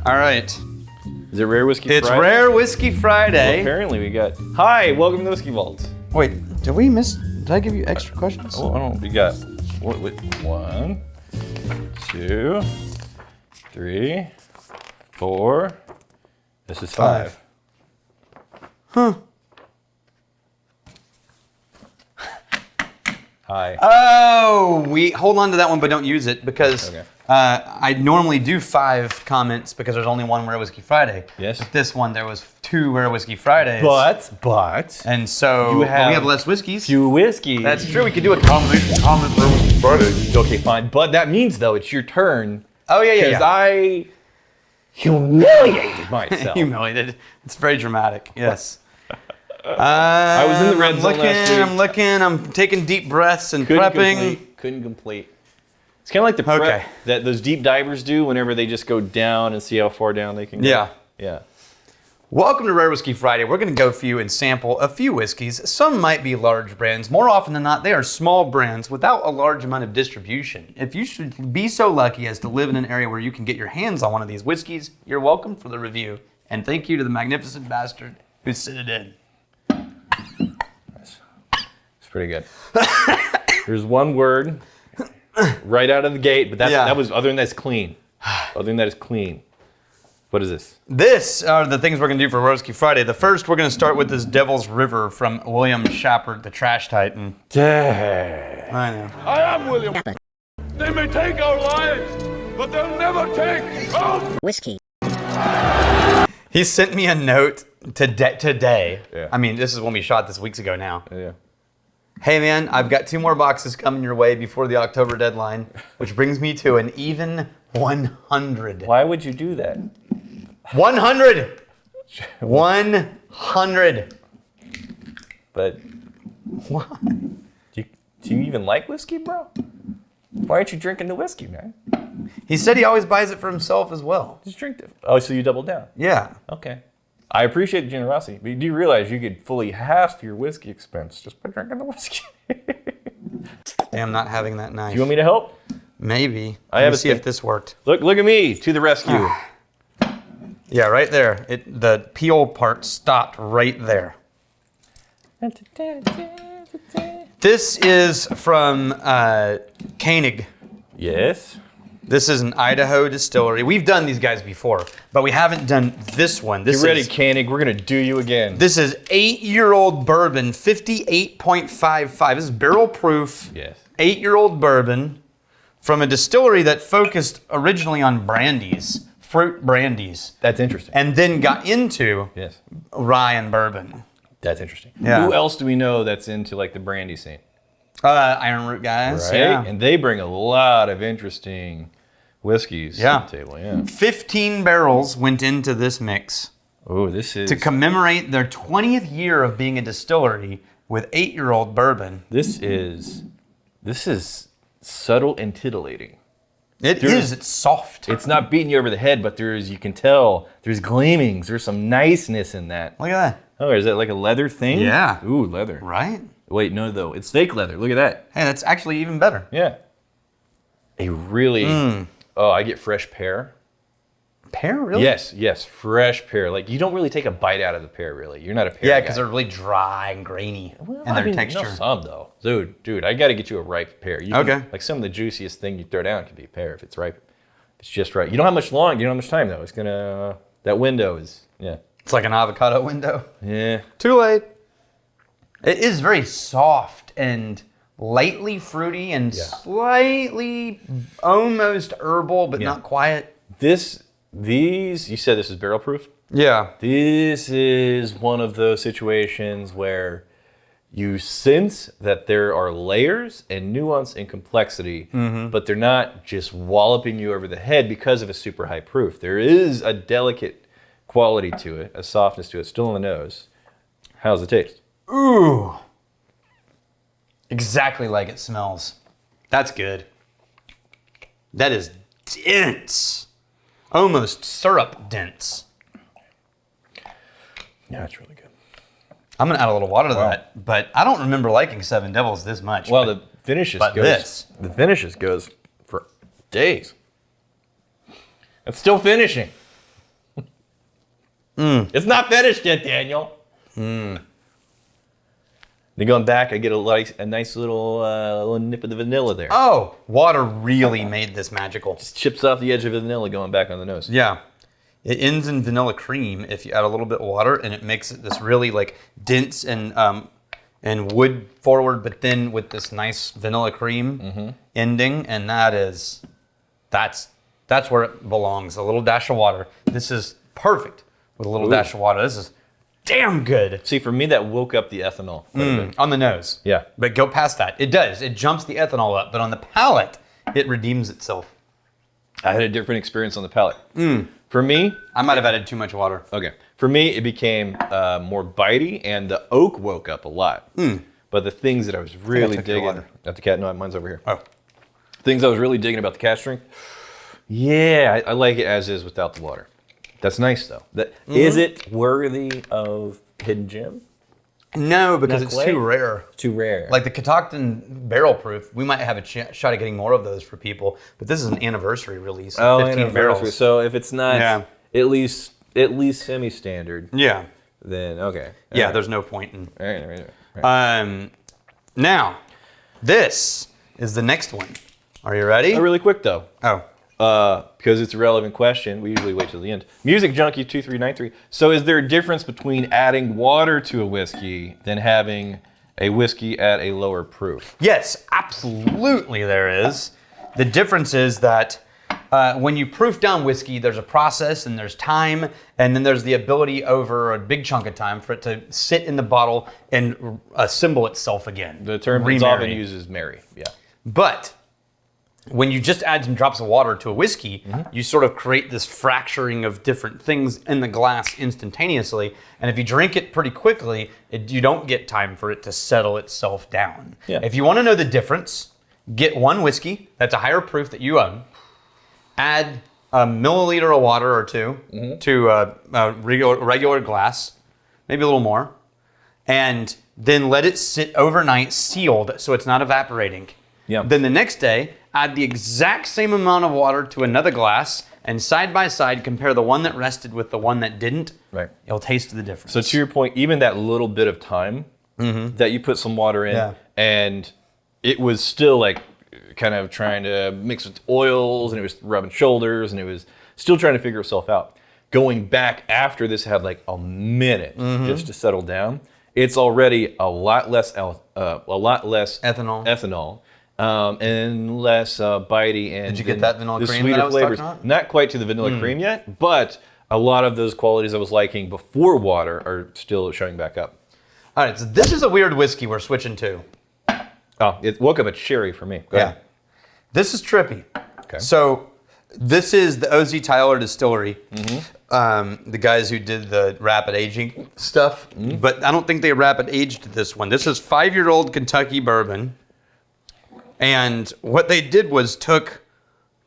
All right. Is it Rare Whiskey Friday? It's Rare Whiskey Friday. Well, apparently we got... Hi, welcome to the Whiskey Vault. Wait, did we miss... Did I give you extra questions? Oh, I don't know. We got... Wait, 1, 2, 3, 4. This is 5. Huh. Hi. Oh, we hold on to that one, but don't use it because Okay. I normally do 5 comments because there's only one Rare Whiskey Friday. Yes. But this one, there was 2 Rare Whiskey Fridays. But... And so we have less whiskeys. few whiskeys. That's true. We could do a comment Rare Whiskey Friday. Okay, fine. But that means, though, it's your turn. Oh, yeah. Because I humiliated myself. Humiliated. It's very dramatic. Yes. I was in the red zone last week. I'm taking deep breaths and prepping. Couldn't complete. It's kind of like the prep that those deep divers do whenever they just go down and see how far down they can go. Yeah. Yeah. Welcome to Rare Whiskey Friday. We're going to go for you and sample a few whiskeys. Some might be large brands. More often than not, they are small brands without a large amount of distribution. If you should be so lucky as to live in an area where you can get your hands on one of these whiskeys, you're welcome for the review. And thank you to the magnificent bastard who sent it in. It's pretty good. There's one word right out of the gate, but that was other than that, it's clean. Other than that, it's clean. What is this? This are the things we're going to do for Rare Whiskey Friday. The first, we're going to start with this Devil's River from William Schappert, the Trash Titan. Dang. I know. I am William. They may take our lives, but they'll never take our whiskey. He sent me a note today. Yeah. I mean, this is when we shot this weeks ago now. Yeah. Hey man, I've got 2 more boxes coming your way before the October deadline, which brings me to an even 100. Why would you do that? 100! 100! But What? do you even like whiskey, bro? Why aren't you drinking the whiskey, man? He said he always buys it for himself as well. Just drink it. Oh, so you doubled down. Yeah. Okay. I appreciate the generosity, but do you realize you could fully half your whiskey expense just by drinking the whiskey? Damn, not having that knife. Do you want me to help? Maybe. I Let have me a see thing. if this worked. Look at me, to the rescue. Yeah, right there. The peel part stopped right there. This is from Koenig. Yes. This is an Idaho distillery. We've done these guys before, but we haven't done this one. Get ready, Koenig. We're going to do you again. This is 8-year-old bourbon, 58.55. This is barrel proof. Yes. 8-year-old bourbon from a distillery that focused originally on brandies, fruit brandies, That's interesting. and then got into Yes. rye and bourbon. That's interesting. Yeah. Who else do we know that's into like the brandy scene? Iron Root guys. Right? Yeah. And they bring a lot of interesting whiskeys to the table. Yeah. 15 barrels went into this mix Oh, this is to commemorate their 20th year of being a distillery with 8-year-old bourbon. this is subtle and titillating. It's soft. It's not beating you over the head, but you can tell there's gleamings. There's some niceness in that. Look at that. Oh, is that like a leather thing? Yeah. Ooh, leather. Right? Wait, no, though. It's fake leather. Look at that. Hey, that's actually even better. Yeah. A really, oh, I get fresh pear. Pear, really? Yes, fresh pear. Like, you don't really take a bite out of the pear, really. You're not a pear Yeah, guy. because they're really dry and grainy in I their mean, texture. No, some, though. Dude, I got to get you a ripe pear. Okay. Like, some of the juiciest thing you throw down can be a pear if it's ripe. It's just right. You don't have much long. You don't have much time, though. It's going to, that window is, yeah. It's like an avocado window. Yeah. Too late. It is very soft and lightly fruity and slightly almost herbal, but not quite. These, you said this is barrel proof? Yeah. This is one of those situations where you sense that there are layers and nuance and complexity, but they're not just walloping you over the head because of a super high proof. There is a delicate quality to it, a softness to it, still on the nose. How's it taste? Ooh. Exactly like it smells. That's good. That is dense. Almost syrup dense. Yeah, it's really good. I'm gonna add a little water to that, but I don't remember liking Seven Devils this much. Well, but the finishes but goes. this. The finishes goes for days. It's still finishing. It's not finished yet, Daniel. Then going back, I get a nice little nip of the vanilla there. Oh, water really made this magical. Just chips off the edge of the vanilla going back on the nose. Yeah. It ends in vanilla cream if you add a little bit of water, and it makes it this really like dense and wood forward, but then with this nice vanilla cream ending, and that's where it belongs. A little dash of water. This is perfect with a little dash of water. This is damn good. See, for me, that woke up the ethanol quite a bit. On the nose. Yeah. But go past that. It does. It jumps the ethanol up, but on the palate, it redeems itself. I had a different experience on the palate. For me, I might have added too much water. okay. For me, it became more bitey, and the oak woke up a lot. But the things that I was really took your digging water. at the cat, no, mine's over here. Oh. Things I was really digging about the cat strength. Yeah, I like it as is without the water. That's nice though. Is it worthy of Hidden Gem? No, because Not it's quite. too rare. Too rare. Like the Catoctin barrel proof, we might have a shot at getting more of those for people, but this is an anniversary release. Of 15 anniversary. barrels. So if it's not Yeah. at least semi-standard, Yeah. then okay. Yeah, All right. there's no point in. All right. Now, this is the next one. Are you ready? Really quick though. Oh. Because it's a relevant question, we usually wait till the end. Music Junkie 2393. So is there a difference between adding water to a whiskey than having a whiskey at a lower proof? Yes, absolutely there is. The difference is that when you proof down whiskey, there's a process and there's time, and then there's the ability over a big chunk of time for it to sit in the bottle and assemble itself again. The term that's often used is marry. Yeah. But when you just add some drops of water to a whiskey, you sort of create this fracturing of different things in the glass instantaneously. And if you drink it pretty quickly, you don't get time for it to settle itself down. Yeah. If you want to know the difference, get one whiskey that's a higher proof that you own, add a milliliter of water or two to a regular glass, maybe a little more, and then let it sit overnight sealed so it's not evaporating. Yeah. Then the next day, add the exact same amount of water to another glass, and side by side, compare the one that rested with the one that didn't. Right. You'll taste the difference. So to your point, even that little bit of time that you put some water in, Yeah. and it was still like kind of trying to mix with oils, and it was rubbing shoulders, and it was still trying to figure itself out. Going back after this had like a minute just to settle down, it's already a lot less ethanol. And less bitey, and Did you get that vanilla the cream sweeter that I was flavors. talking about? Not quite to the vanilla cream yet, but a lot of those qualities I was liking before water are still showing back up. All right, so this is a weird whiskey we're switching to. Oh, it woke up a cherry for me. Go ahead. This is trippy. Okay. So this is the OZ Tyler Distillery, the guys who did the rapid aging stuff, but I don't think they rapid aged this one. This is 5-year-old Kentucky bourbon. And what they did was took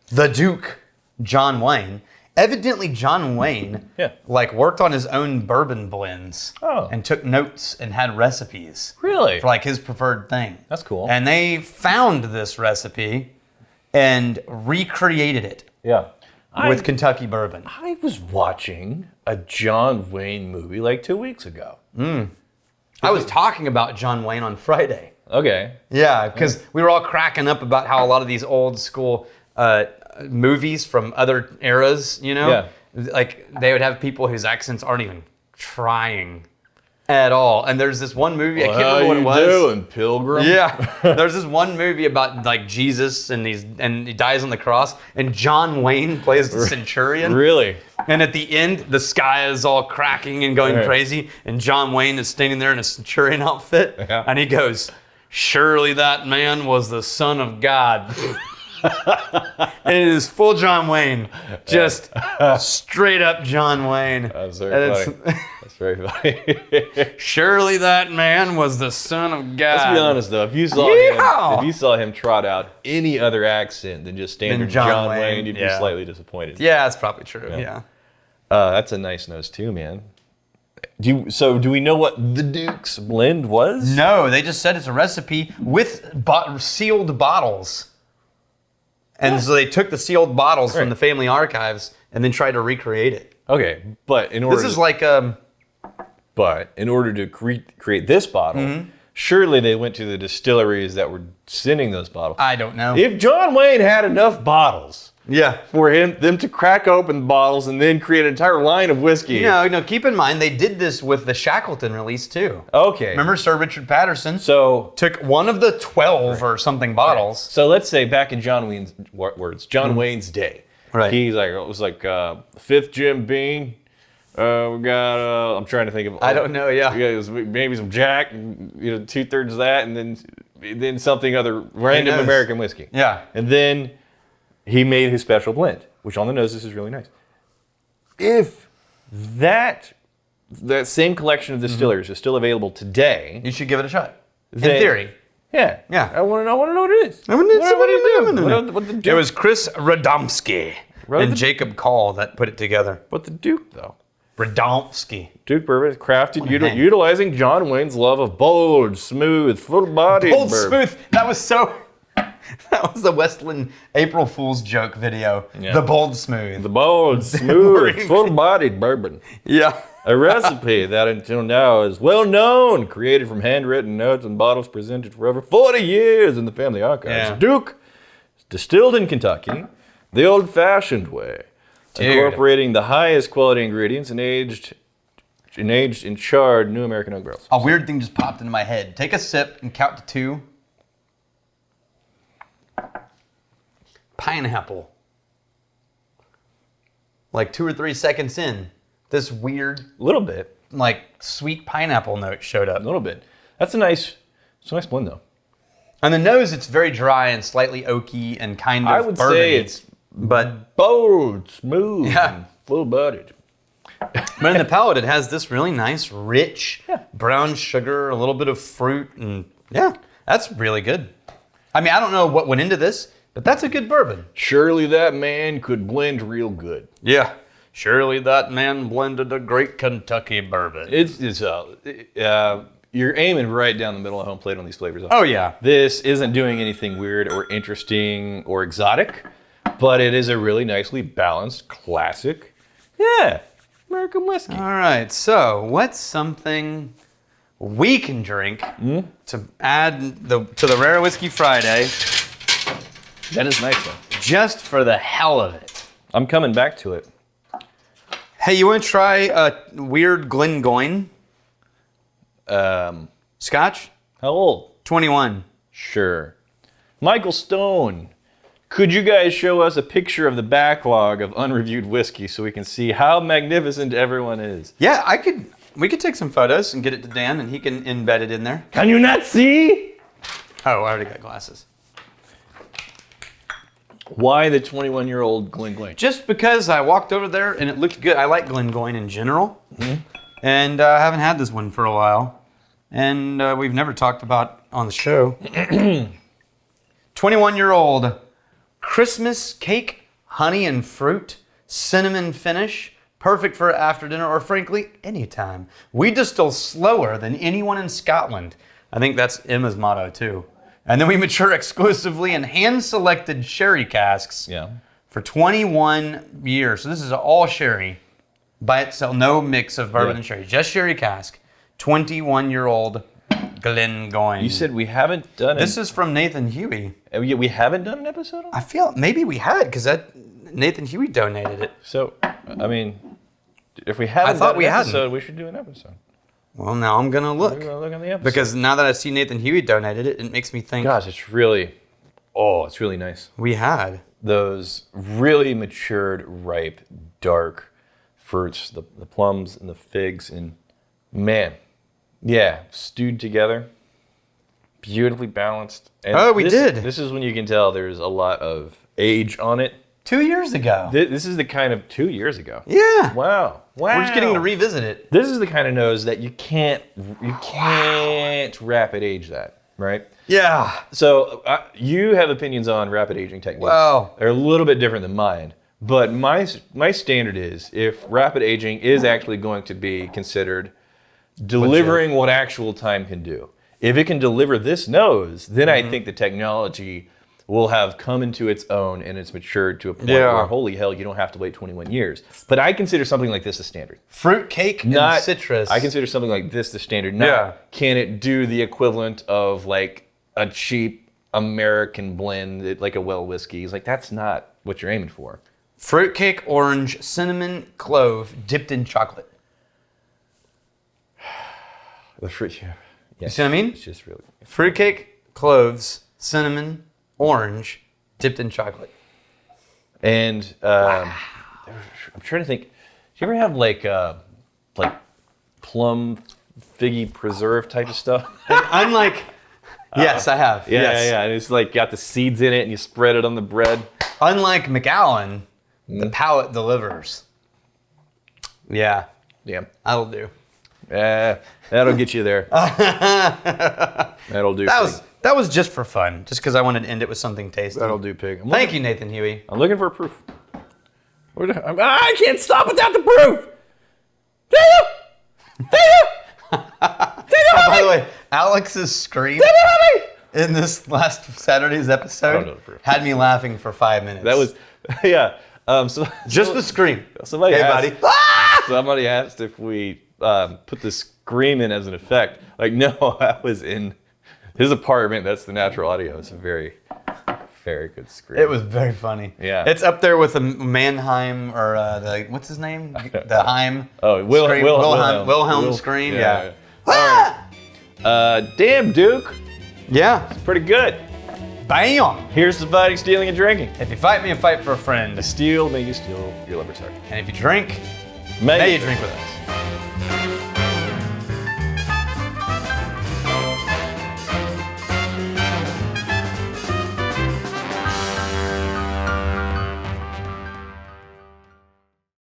the Duke, John Wayne. Evidently, John Wayne worked on his own bourbon blends and took notes and had recipes. Really? For his preferred thing. That's cool. And they found this recipe and recreated it with Kentucky bourbon. I was watching a John Wayne movie like 2 weeks ago. I was talking about John Wayne on Friday. Okay. Yeah, because we were all cracking up about how a lot of these old school movies from other eras, they would have people whose accents aren't even trying at all. And there's this one movie, I can't remember what it was. How you doing, Pilgrim? Yeah, there's this one movie about Jesus and he dies on the cross, and John Wayne plays the centurion. Really? And at the end, the sky is all cracking and going crazy, and John Wayne is standing there in a centurion outfit, and he goes, "Surely that man was the Son of God." And it is full John Wayne, just straight up John Wayne. That's very funny. That's very funny. Surely that man was the Son of God. Let's be honest though, if you saw him trot out any other accent than just standard John Wayne, you'd be slightly disappointed. Yeah, that's probably true. Yeah. That's a nice nose too, man. Do we know what the Duke's blend was? No, they just said it's a recipe with sealed bottles. And so they took the sealed bottles from the family archives and then tried to recreate it. Okay, but in order This is like but in order to create this bottle, surely they went to the distilleries that were sending those bottles. I don't know. If John Wayne had enough bottles Yeah. for them to crack open bottles and then create an entire line of whiskey. No, keep in mind, they did this with the Shackleton release, too. Okay. Remember Sir Richard Patterson? So Took one of the 12 or something bottles. So let's say back in John Wayne's Wayne's day. Right. He's like, it was like fifth Jim Beam. We got, I'm trying to think of. I don't know, yeah. It was maybe some Jack, 2/3 of that, and then something other random knows? American whiskey. Yeah. And then he made his special blend, which on the nose, this is really nice. If that same collection of distillers is still available today, You should give it a shot. In Then- theory. yeah, Yeah. I want to know what it is. What the It was Chris Radomski and the- Jacob Call that put it together. But the Duke, though. Radomski. Duke Bourbon is crafted What a name. utilizing John Wayne's love of bold, smooth, full-bodied Bold bourbon. Smooth. That was so. That was the Westland April Fool's joke video. Yeah. The Bold Smooth. The bold, smooth, full-bodied bourbon. Yeah. A recipe that until now is well known, created from handwritten notes and bottles presented for over 40 years in the family archives. Yeah. Duke is distilled in Kentucky the old-fashioned way, Dude. incorporating the highest quality ingredients and aged in charred new American oak barrels. A weird thing just popped into my head. Take a sip and count to 2. Pineapple. Like 2 or 3 seconds in, this weird, A little bit. like, sweet pineapple note showed up. A little bit. It's a nice blend, though. On the nose, it's very dry and slightly oaky and kind of I would bourbon-y, say it's but bold, smooth, Yeah. and full-bodied. but in the palate, it has this really nice, rich Yeah. brown sugar, a little bit of fruit, and yeah, that's really good. I mean, I don't know what went into this, but that's a good bourbon. Surely that man could blend real good. Yeah. Surely that man blended a great Kentucky bourbon. You're aiming right down the middle of home plate on these flavors. Oh, yeah. This isn't doing anything weird or interesting or exotic, but it is a really nicely balanced, classic, American whiskey. All right, so what's something we can drink to add to the Rare Whiskey Friday That is nice, though. just for the hell of it? I'm coming back to it. Hey, you want to try a weird Glengoyne Scotch? How old? 21. Sure. Michael Stone, could you guys show us a picture of the backlog of unreviewed whiskey so we can see how magnificent everyone is? Yeah, we could take some photos and get it to Dan and he can embed it in there. Can you not see? Oh, I already got glasses. Why the 21-year-old Glengoyne? Just because I walked over there and it looked good. I like Glengoyne in general. And I haven't had this one for a while. And we've never talked about on the show. 21-year-old Christmas cake, honey and fruit, cinnamon finish, perfect for after dinner or frankly, anytime. We distill slower than anyone in Scotland. I think that's Emma's motto too. And then we mature exclusively in hand-selected sherry casks Yeah. for 21 years. So this is all sherry by itself, no mix of bourbon Yeah. and sherry, just sherry cask. 21-year-old Glengoyne. You said we haven't done it. This is from Nathan Huey. We haven't done an episode on it? I feel maybe we had because Nathan Huey donated it. So, I mean, if we haven't thought done we an hadn't. episode, we should do an episode. Well, now I'm gonna look We're going to look on the episode. because now that I see Nathan Huey donated it, it makes me think Gosh, it's really nice. we had. Those really matured, ripe, dark fruits, the plums and the figs, and man, yeah, stewed together, beautifully balanced. And Oh, we did. This is when you can tell there's a lot of age on it. 2 years ago. This is the kind of 2 years ago. Yeah. Wow. We're just getting to revisit it. This is the kind of nose that you can't rapid age that, right? Yeah. So you have opinions on rapid aging techniques. Wow. They're a little bit different than mine. But my standard is if rapid aging is actually going to be considered delivering what actual time can do. If it can deliver this nose, then I think the technology will have come into its own and it's matured to a point Yeah. where, holy hell, you don't have to wait 21 years. But I consider something like this a standard. Fruitcake and Not citrus. I consider something like this the standard. Not Yeah. can it do the equivalent of like a cheap American blend, like a well whiskey? It's like, that's not what you're aiming for. Fruitcake, orange, cinnamon, clove, dipped in chocolate. The fruit, yeah. You see what I mean? It's just really. Fruitcake, cloves, cinnamon, orange, dipped in chocolate. And I'm trying to think. Do you ever have like plum figgy preserve type of stuff? Unlike, yes, I have. Yeah, yes. yeah. And it's like got the seeds in it, and you spread it on the bread. Unlike McAllen, the palate delivers. Yeah, Yeah. that'll do. That'll get you there. That'll do. That was just for fun, just because I wanted to end it with something tasty. That'll do, pig. Thank you, Nathan Huey. I'm looking for proof. I can't stop without the proof. By the way, Alex's scream in this last Saturday's I don't know episode the proof. had me laughing for 5 minutes. That was, yeah. just the scream. Somebody Hey, asked, buddy. Somebody asked if we put the scream in as an effect. Like, no, I was in his apartment. That's the natural audio. It's a very, very good scream. It was very funny. Yeah. It's up there with the Mannheim or what's his name? The Heim. Oh, scream. Wilhelm. Wilhelm scream. Yeah. Damn, Duke. Yeah. Pretty good. Bam. Here's to fighting, stealing, and drinking. If you fight me, a fight for a friend. Steal, may you steal your lover's heart. And if you drink, May may you drink with us.